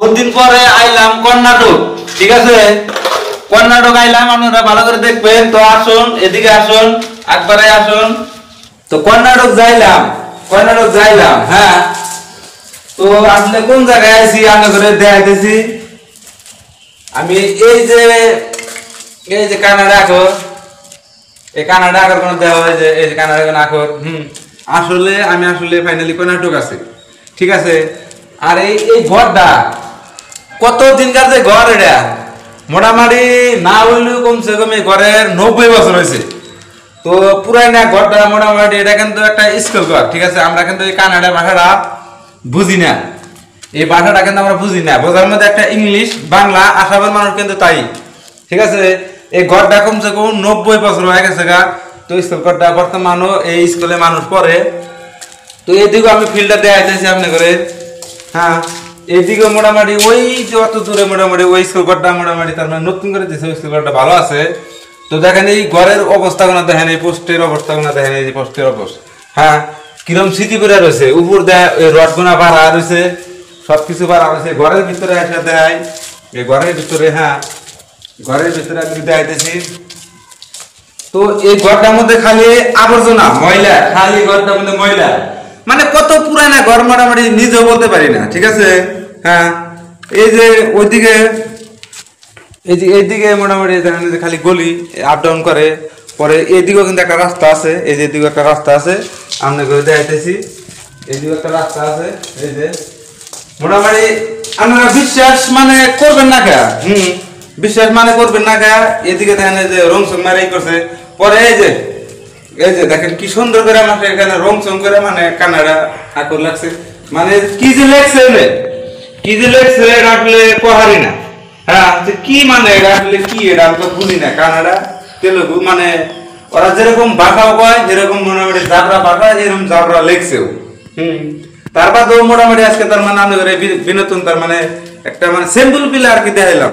বহুদিন পরে আইলাম কর্ণাটক, ঠিক আছে। কর্ণাটক আইলাম, আপনারা ভালো করে দেখবেন। তো আসুন, এদিকে আসুন, একবারে আসুন। তো কর্ণাটক যাইলাম, হ্যাঁ। তো আসলে কোন জায়গায় আছি আমি করে দেখাইতেছি। আমি এই যে কানাডা আখর, এই কানাডা আখর কোন দেওয়া হয় যে এই যে কানাডা কোন আখর। আসলে আমি ফাইনালি কর্ণাটক আছি, ঠিক আছে। আর এই ঘরটা কত দিনকার যে ঘর, এটা মোটামুটি না হইলেও কমসে কম এই ঘরের 90 বছর হয়েছে। তো পুরাই না ঘরটা মোটামুটি, এটা কিন্তু একটা স্কুল ঘর, ঠিক আছে। আমরা কিন্তু এই কানাডা ভাষাটা বুঝি না, এই ভাষাটা কিন্তু আমরা বুঝি না। বোঝার মধ্যে একটা ইংলিশ বাংলা আসামের মানুষ কিন্তু তাই, ঠিক আছে। এই ঘরটা কমসে কম 90 বছর হয়ে গেছে গা। তো স্কুল ঘরটা বর্তমানও এই স্কুলে মানুষ পড়ে। তো এইদিকে আমি ফিল্ডটা দেখাইতেছি আপনি করে, হ্যাঁ। এইদিকে মোটামুটি ওই যে অত দূরে মোটামুটি ওই স্কুল ঘরটা মোটামুটি তার মানে নতুন করে দিয়েছে, ওই স্কুল ঘরটা ভালো আছে। তো দেখেন এই ঘরের অবস্থাগুলো দেখেন, এই পোস্টের অবস্থাগুলো দেখেন, এই যে পোস্টের অবস্থা, হ্যাঁ, কিরম স্মৃতি বেড়ে রয়েছে। উপর দেয় রডগুনা বাড়া রয়েছে, সবকিছু বাড়া রয়েছে। ঘরের ভিতরে এসে দেয়, এই ঘরের ভিতরে, হ্যাঁ, ঘরের ভিতরে আমি দেখাইতেছি। তো এই ঘরটার মধ্যে খালি আবর্জনা, ময়লা, খালি ঘরটার মধ্যে ময়লা। মানে কত পুরানা ঘর মোটামুটি নিজেও বলতে পারি না, ঠিক আছে, হ্যাঁ। এই যে ওইদিকে এইদিকে মোটামুটি দেখেন যে খালি গলি আপ ডাউন করে। পরে এইদিকেও কিন্তু একটা রাস্তা আছে, এই যে এদিকে একটা রাস্তা আছে, আমরা করে দেখাইতেছি। এইদিকে একটা রাস্তা আছে, এই যে মোটামুটি আপনারা বিশ্বাস মানে করবেন না কে, বিশ্বাস মানে করবেন না কে। এদিকে দেখেন এই যে রং সং মারাই করছে। পরে এই যে দেখেন কি সুন্দর করে আমাকে এখানে রং সং করে মানে কানাডা আঁকর লাগছে। মানে কি যে লেখছে এটা আসলে কহারি না, হ্যাঁ। কি মানে এটা আসলে কি, এটা আমি তো বুঝি না। কানাডা তেলুগু মানে ওরা যেরকম ভাষাও কয়, যেরকম মোটামুটি জাবরা ভাষা, এরকম জাবরা লেখছেও। তারপর তো মোটামুটি আজকে তার মানে আমি বিনোদন তার মানে একটা মানে সিম্পল পিলা আর কি দেখাইলাম।